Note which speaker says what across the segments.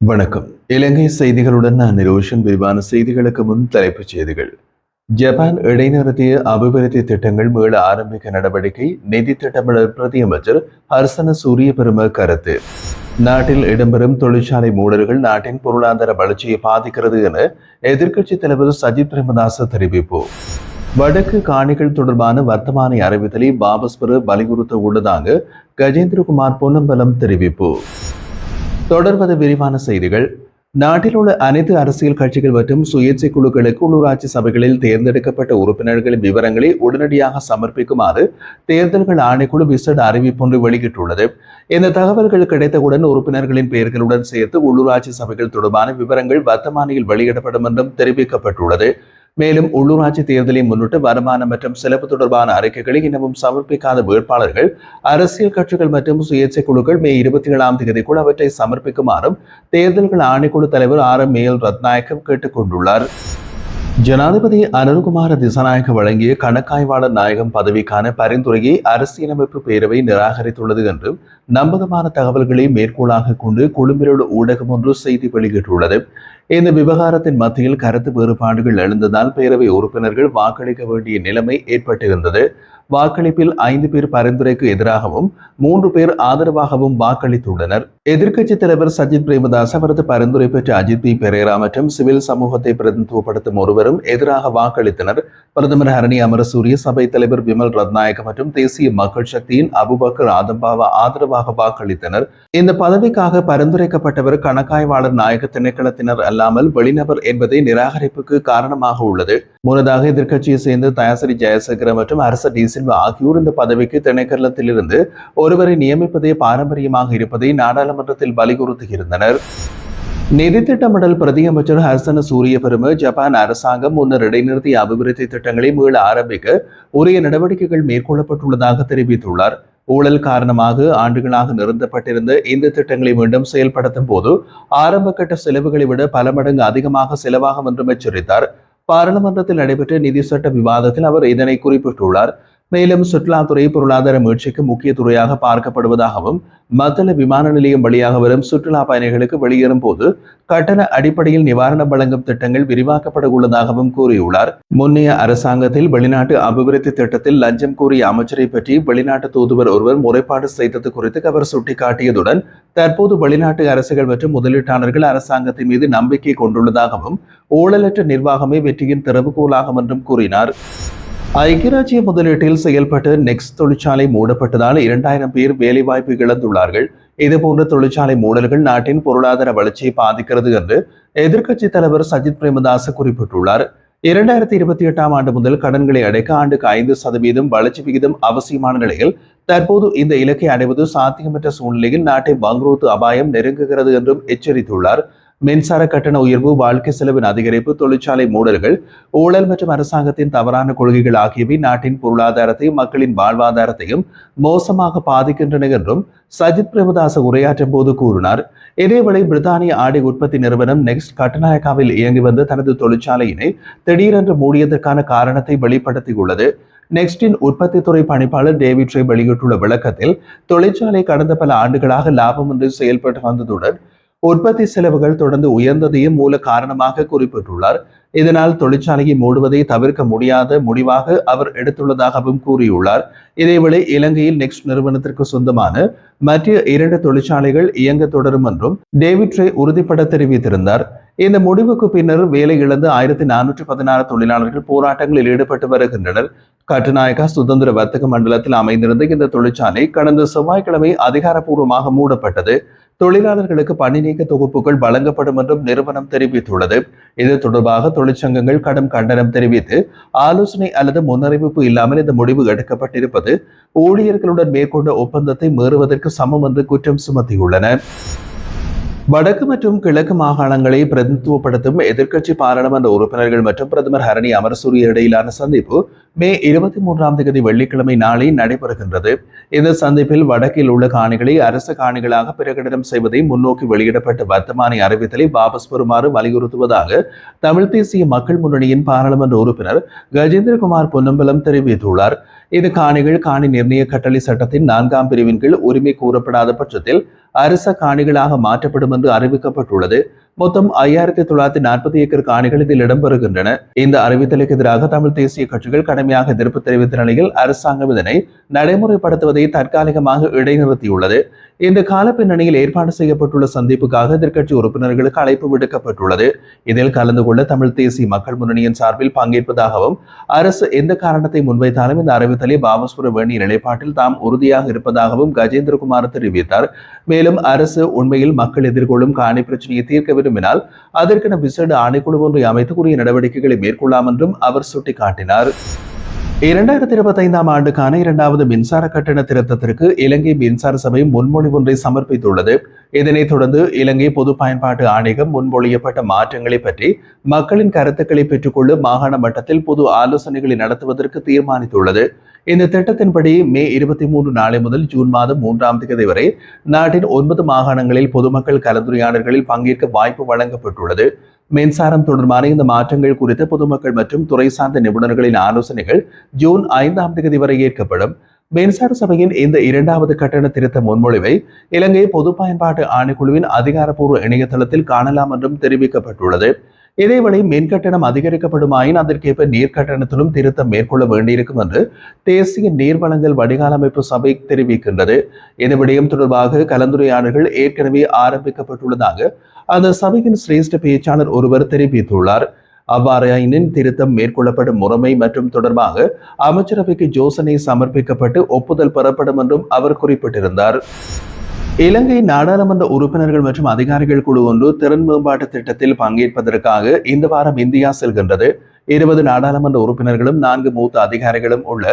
Speaker 1: வணக்கம். இலங்கை செய்திகளுடன் நான் நிரோஷன். விரிவான செய்திகளுக்கு முன் தலைப்புச் செய்திகள். ஜப்பான் இடைநிறுத்திய அபிவிருத்தி திட்டங்கள் மீள ஆரம்பிக்க நடவடிக்கை. நிதி திட்டமிடல் பிரதியமைச்சர் ஹர்சன சூரியபெரும கருத்து. நாட்டில் இடம்பெறும் தொழிற்சாலை மூடல்கள் நாட்டின் பொருளாதார வளர்ச்சியை பாதிக்கிறது என எதிர்க்கட்சித் தலைவர் சஜித் பிரேமதாச தெரிவிப்பு. வடக்கு காணிகள் தொடர்பான வர்த்தமானி அறிவித்தலை வாபஸ் பெற வலியுறுத்த உள்ளதாக கஜேந்திரகுமார் பொன்னம்பலம் தெரிவிப்பு. தொடர்வது விரிவான செய்திகள். நாட்டில் உள்ள அனைத்து அரசியல் கட்சிகள் மற்றும் சுயேட்சை குழுக்களுக்கு உள்ளூராட்சி சபைகளில் தேர்ந்தெடுக்கப்பட்ட உறுப்பினர்களின் விவரங்களை உடனடியாக சமர்ப்பிக்குமாறு தேர்தல்கள் ஆணைக்குழு விசேட அறிவிப்பொன்று வெளியிட்டுள்ளது. இந்த தகவல்கள் கிடைத்தவுடன் உறுப்பினர்களின் பெயர்களுடன் சேர்த்து உள்ளூராட்சி சபைகள் தொடர்பான விவரங்கள் வர்த்தமானியில் வெளியிடப்படும் என்றும் தெரிவிக்கப்பட்டுள்ளது. மேலும் உள்ளூராட்சி தேர்தலை முன்னிட்டு வருமானம் மற்றும் செலவு தொடர்பான அறிக்கைகளை இன்னமும் சமர்ப்பிக்காத வேட்பாளர்கள், அரசியல் கட்சிகள் மற்றும் சுயேட்சை குழுக்கள் மே 27ஆம் தேதிக்குள் அவற்றை சமர்ப்பிக்குமாறும் தேர்தல்கள் ஆணைக்குழு தலைவர் மேல் ரத்நாயக்கம் கேட்டுக் கொண்டுள்ளார். ஜனாதிபதி அனுர்குமார திசாநாயக்க வழங்கிய கணக்காய்வாளர் நாயகம் பதவிக்கான பரிந்துரையை அரசியலமைப்பு பேரவை நிராகரித்துள்ளது என்றும் நம்பகமான தகவல்களை மேற்கோளாக கொண்டு கொழும்பிலோடு ஊடகம் ஒன்று செய்தி வெளியிட்டுள்ளது. இந்த விவகாரத்தின் மத்தியில் கருத்து வேறுபாடுகள் எழுந்ததால் பேரவை உறுப்பினர்கள் வாக்களிக்க வேண்டிய நிலைமை ஏற்பட்டிருந்தது. வாக்களிப்பில் 5 பேர் பரிந்துரைக்கு எதிராகவும் 3 பேர் ஆதரவாகவும் வாக்களித்துள்ளனர். எதிர்க்கட்சித் தலைவர் சஜித் பிரேமதாஸ், அவரது பரிந்துரை பெற்ற அஜித் பி பெரேரா மற்றும் சிவில் சமூகத்தை பிரதிநிதித்துவப்படுத்தும் ஒருவரும் எதிராக வாக்களித்தனர். பிரதமர் ஹரணி அமரசூரிய, சபை தலைவர் விமல் ரத்நாயக்க மற்றும் தேசிய மக்கள் சக்தியின் அபுபக்கர் ஆதம்பாவா ஆதரவாக வாக்களித்தனர். இந்த பதவிக்காக பரிந்துரைக்கப்பட்டவர் கணக்காய்வாளர் நாயக திணைக்களத்தினர் அல்லாமல் வெளிநபர் என்பதை நிராகரிப்புக்கு காரணமாக உள்ளது. முன்னதாக எதிர்க்கட்சியை சேர்ந்த தயாசிரி ஜெயசேகர மற்றும் அரச டி சில்வா ஆகியோர் இந்த பதவிக்கு திணைக்களத்திலிருந்து ஒருவரை நியமிப்பதே பாரம்பரியமாக இருப்பதை நாடாளுமன்றத்தில் வலியுறுத்தியிருந்தனர். நிதி திட்டமிடல் பிரதியமைச்சர் ஹர்சன சூரியபெரும, ஜப்பான் அரசாங்கம் முன்னர் இடைநிறுத்திய அபிவிருத்தி திட்டங்களை மீள ஆரம்பிக்க உரிய நடவடிக்கைகள் மேற்கொள்ளப்பட்டுள்ளதாக தெரிவித்துள்ளார். ஊழல் காரணமாக ஆண்டுகளாக நிறுத்தப்பட்டிருந்த இந்த திட்டங்களை மீண்டும் செயல்படுத்தும் போது ஆரம்ப கட்ட செலவுகளை விட பல மடங்கு அதிகமாக செலவாகும் என்றும் எச்சரித்தார். பாராளுமன்றத்தில் நடைபெற்ற நிதி சட்ட விவாதத்தில் அவர் இதனை குறிப்பிட்டுள்ளார். மேலும் சுற்றுலாத்துறை பொருளாதார மீட்சிக்கு முக்கிய துறையாக பார்க்கப்படுவதாகவும் மத்தள விமான நிலையம் வழியாக வரும் சுற்றுலா பயணிகளுக்கு வெளியேறும் போது கட்டண அடிப்படையில் நிவாரணம் வழங்கும் திட்டங்கள் விரிவாக்கப்பட உள்ளதாகவும் கூறியுள்ளார். முன்னைய அரசாங்கத்தில் வெளிநாட்டு அபிவிருத்தி திட்டத்தில் லஞ்சம் கோரிய அமைச்சரை பற்றி வெளிநாட்டு தூதுவர் ஒருவர் முறைப்பாடு செய்தது குறித்து அவர் சுட்டிக்காட்டியதுடன் தற்போது வெளிநாட்டு அரசுகள் மற்றும் முதலீட்டாளர்கள் அரசாங்கத்தின் மீது நம்பிக்கை கொண்டுள்ளதாகவும் ஊழலற்ற நிர்வாகமே வெற்றியின் திறவுகோலாகும் என்றும் கூறினார். ஐக்கிய முதலீட்டில் செயல்பட்டு நெக்ஸ்ட் தொழிற்சாலை மூடப்பட்டதால் 2000 பேர் வேலைவாய்ப்பு இழந்துள்ளார்கள். இதுபோன்ற தொழிற்சாலை மூடல்கள் நாட்டின் பொருளாதார வளர்ச்சியை பாதிக்கிறது என்று எதிர்க்கட்சித் தலைவர் சஜித் பிரேமதாச குறிப்பிட்டுள்ளார். 2028ஆம் ஆண்டு முதல் கடன்களை அடைக்க ஆண்டுக்கு 5% வளர்ச்சி விகிதம் அவசியமான நிலையில் தற்போது இந்த இலக்கை அடைவது சாத்தியமற்ற சூழ்நிலையில் நாட்டை வங்குரோத்து அபாயம் நெருங்குகிறது என்றும் எச்சரித்துள்ளார். மின்சார கட்டண உயர்வு, வாழ்க்கை செலவின் அதிகரிப்பு, தொழிற்சாலை மூடல்கள், ஊழல் மற்றும் அரசாங்கத்தின் தவறான கொள்கைகள் ஆகியவை நாட்டின் பொருளாதாரத்தையும் மக்களின் வாழ்வாதாரத்தையும் மோசமாக பாதிக்கின்றன என்றும் சஜித் பிரேமதாச உரையாற்றும் போது கூறினார். இதேவேளை பிரித்தானிய ஆடை உற்பத்தி நிறுவனம் நெக்ஸ்ட் கட்டநாயக்காவில் இயங்கி வந்த தனது தொழிற்சாலையினை திடீரென்று மூடியதற்கான காரணத்தை வெளிப்படுத்தியுள்ளது. நெக்ஸ்டின் உற்பத்தி துறை பணிப்பாளர் டேவிட் ரே வெளியிட்டுள்ள விளக்கத்தில், தொழிற்சாலை கடந்த பல ஆண்டுகளாக லாபமின்றி செயல்பட்டு வந்ததுடன் உற்பத்தி செலவுகள் தொடர்ந்து உயர்ந்ததையும் மூல காரணமாக குறிப்பிட்டுள்ளார். இதனால் தொழிற்சாலையை மூடுவதை தவிர்க்க முடியாத முடிவாக அவர் எடுத்துள்ளதாகவும் கூறியுள்ளார். இதேவேளை இலங்கையில் நெக்ஸ்ட் நிறுவனத்திற்கு சொந்தமான மற்ற 2 தொழிற்சாலைகள் இயங்க தொடரும் என்றும் டேவிட் ரே உறுதிப்பட தெரிவித்திருந்தார். இந்த முடிவுக்கு பின்னர் வேலை இழந்த 1416 தொழிலாளர்கள் போராட்டங்களில் ஈடுபட்டு வருகின்றனர். கட்டுநாயக்கா சுதந்திர வர்த்தக மண்டலத்தில் அமைந்திருந்த இந்த தொழிற்சாலை கடந்த செவ்வாய்க்கிழமை அதிகாரப்பூர்வமாக மூடப்பட்டது. தொழிலாளர்களுக்கு பணி நீக்க தொகுப்புகள் வழங்கப்படும் என்றும் நிறுவனம் தெரிவித்துள்ளது. இது தொடர்பாக தொழிற்சங்கங்கள் கடும் கண்டனம் தெரிவித்து ஆலோசனை அல்லது முன்னறிவிப்பு இல்லாமல் இந்த முடிவு எடுக்கப்பட்டிருப்பது ஊழியர்களுடன் மேற்கொண்ட ஒப்பந்தத்தை மீறுவதற்கு சமம் என்று குற்றம் சுமத்தியுள்ளன. வடக்கு மற்றும் கிழக்கு மாகாணங்களை பிரதிநிதித்துவப்படுத்தும் எதிர்க்கட்சி பாராளுமன்ற உறுப்பினர்கள் மற்றும் பிரதமர் ஹரணி அமரசூரிய இடையிலான சந்திப்பு மே 23ஆம் தேதி வெள்ளிக்கிழமை நாளை நடைபெறுகின்றது. இந்த சந்திப்பில் வடக்கில் உள்ள காணிகளை அரசு காணிகளாக பிரகடனம் செய்வதை முன்னோக்கி வெளியிடப்பட்ட வர்த்தமானி அறிவித்தலை வாபஸ் பெறுமாறு வலியுறுத்துவதாக தமிழ் தேசிய மக்கள் முன்னணியின் பாராளுமன்ற உறுப்பினர் கஜேந்திரகுமார் பொன்னம்பலம் தெரிவித்துள்ளார். இது காணிகள் காணி நிர்ணய கட்டளை சட்டத்தின் 4ஆம் பிரிவின் கீழ் உரிமை கூறப்படாத பட்சத்தில் அரச காணிகளாக மாற்றப்படும் என்று அறிவிக்கப்பட்டுள்ளது. மொத்தம் 5940 ஏக்கர் காணிகள் இதில் இடம்பெறுகின்றன. இந்த அறிவித்தலுக்கு எதிராக தமிழ் தேசிய கட்சிகள் கடுமையாக எதிர்ப்பு தெரிவித்த நிலையில் அரசாங்கம் இதனை நடைமுறைப்படுத்துவதை தற்காலிகமாக இடைநிறுத்தியுள்ளது. இந்த கால பின்னணியில் ஏற்பாடு செய்யப்பட்டுள்ள சந்திப்புக்காக எதிர்க்கட்சி உறுப்பினர்களுக்கு அழைப்பு விடுக்கப்பட்டுள்ளது. இதில் கலந்து கொள்ள தமிழ் தேசிய மக்கள் முன்னணியின் சார்பில் பங்கேற்பதாகவும் அரசு எந்த காரணத்தை முன்வைத்தாலும் இந்த அறிவித்தலை வாபஸ் பெற வேண்டிய நிலைப்பாட்டில் தாம் உறுதியாக இருப்பதாகவும் கஜேந்திரகுமார் தெரிவித்தார். மேலும் அரசு உண்மையில் மக்கள் எதிர்கொள்ளும் காணி பிரச்சனையை தீர்க்க விரும்பினால் அதற்கென விசேட ஆணைக்குழு ஒன்றை அமைத்துக்குரிய நடவடிக்கைகளை மேற்கொள்ளலாம் என்றும் அவர் சுட்டிக்காட்டினார். 2025 ஆண்டுக்கான இரண்டாவது மின்சார கட்டண திருத்தத்திற்கு இலங்கை மின்சார சபை முன்மொழிவு ஒன்றை சமர்ப்பித்துள்ளது. இதனைத் தொடர்ந்து இலங்கை பொது பயன்பாட்டு ஆணையம் முன்மொழியப்பட்ட மாற்றங்களை பற்றி மக்களின் கருத்துக்களை பெற்றுக்கொள்ள மாகாண மட்டத்தில் பொது ஆலோசனைகளை நடத்துவதற்கு தீர்மானித்துள்ளது. இந்த திட்டத்தின்படி மே 23 நாளை முதல் ஜூன் மாதம் 3ஆம் தேதி வரை நாட்டின் 9 மாகாணங்களில் பொதுமக்கள் கலந்துரையாடல்களில் பங்கேற்க வாய்ப்பு வழங்கப்பட்டுள்ளது. மின்சாரம் தொடர்பான இந்த மாற்றங்கள் குறித்து பொதுமக்கள் மற்றும் துறை சார்ந்த நிபுணர்களின் ஆலோசனைகள் ஜூன் 5ஆம் தேதி வரை ஏற்கப்படும். மின்சார சபையின் இந்த இரண்டாவது கட்டண திருத்த முன்மொழிவை இலங்கை பொது பயன்பாட்டு ஆணைக்குழுவின் அதிகாரப்பூர்வ இணையதளத்தில் காணலாம் என்றும் தெரிவிக்கப்பட்டுள்ளது. இதேவேளை மின் கட்டணம் அதிகரிக்கப்படுமாயின் அதற்கேற்ப நீர் கட்டணத்திலும் திருத்தம் மேற்கொள்ள வேண்டியிருக்கும் என்று தேசிய நீர்வளங்கள் வடிகால் அமைப்பு சபை தெரிவிக்கின்றது. இந்த விடயம் தொடர்பாக கலந்துரையாடல்கள் ஏற்கனவே ஆரம்பிக்கப்பட்டுள்ளதாக அந்த சபையின் சிரேஷ்ட பேச்சாளர் ஒருவர் தெரிவித்துள்ளார். அவ்வாறாயினும் திருத்தம் மேற்கொள்ளப்படும் முறைமை மற்றும் தொடர்பாக அமைச்சரவைக்கு யோசனை சமர்ப்பிக்கப்பட்டு ஒப்புதல் பெறப்படும் என்றும் அவர் குறிப்பிட்டிருந்தார். இலங்கை நாடாளுமன்ற உறுப்பினர்கள் மற்றும் அதிகாரிகள் குழு ஒன்று திறன் மேம்பாட்டு திட்டத்தில் பங்கேற்பதற்காக இந்த வாரம் இந்தியா செல்கின்றது. 20 நாடாளுமன்ற உறுப்பினர்களும் 4 மூத்த அதிகாரிகளும் உள்ள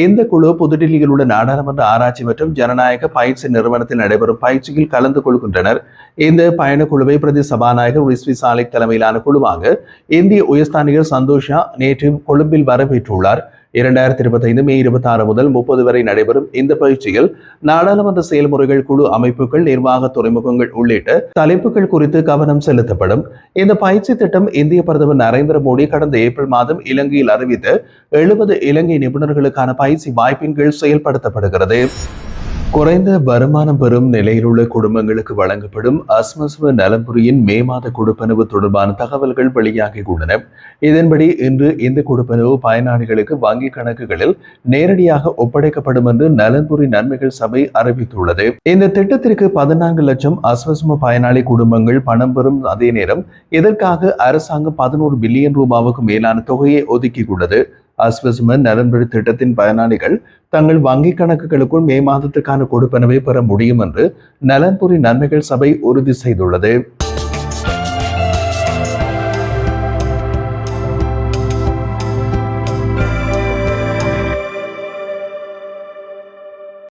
Speaker 1: இந்த குழு புதுடில்லியில் உள்ள நாடாளுமன்ற ஆராய்ச்சி மற்றும் ஜனநாயக பயிற்சி நிறுவனத்தில் நடைபெறும் பயிற்சியில் கலந்து கொள்கின்றனர். இந்த பயணக்குழுவை பிரதி சபாநாயகர் ரிஸ்வி சாலிக் தலைமையிலான குழுவாக இந்திய உயர்ஸ்தானிகர் சந்தோஷா நேற்று கொழும்பில் வரவேற்றுள்ளார். 2025 மே 26 முதல் 30 வரை நடைபெறும் இந்த பயிற்சியில் நாடாளுமன்ற செயல்முறைகள், குழு அமைப்புகள், நிர்வாக துறைமுகங்கள் உள்ளிட்ட தலைப்புகள் குறித்து கவனம் செலுத்தப்படும். இந்த பயிற்சி திட்டம் இந்திய பிரதமர் நரேந்திர மோடி கடந்த ஏப்ரல் மாதம் இலங்கையில் அறிவித்த 70 இலங்கை நிபுணர்களுக்கான பயிற்சி வாய்ப்பின் கீழ் செயல்படுத்தப்படுகிறது. குறைந்த வருமானம் பெறும் நிலையிலுள்ள குடும்பங்களுக்கு வழங்கப்படும் அஸ்மஸ்வ நலம்புரியின் மே மாத கொடுப்பனவு தொடர்பான தகவல்கள் வெளியாகியுள்ளன. இதன்படி இன்று இந்த கொடுப்பனவு பயனாளிகளுக்கு வங்கி கணக்குகளில் நேரடியாக ஒப்படைக்கப்படும் என்று நலன்புரி நன்மைகள் சபை அறிவித்துள்ளது. இந்த திட்டத்திற்கு 14 லட்சம் அஸ்மஸ்ம பயனாளி குடும்பங்கள் பணம் பெறும் அதே நேரம் இதற்காக அரசாங்கம் 11 பில்லியன் ரூபாவுக்கு மேலான தொகையை ஒதுக்கியுள்ளது. அஸ்வஸ்ம நலன்புரி திட்டத்தின் பயனாளிகள் தங்கள் வங்கிக் கணக்குகளுக்குள் மே மாதத்துக்கான கொடுப்பனவை பெற முடியும் என்று நலன்புரி நன்மைகள் சபை உறுதி செய்துள்ளது.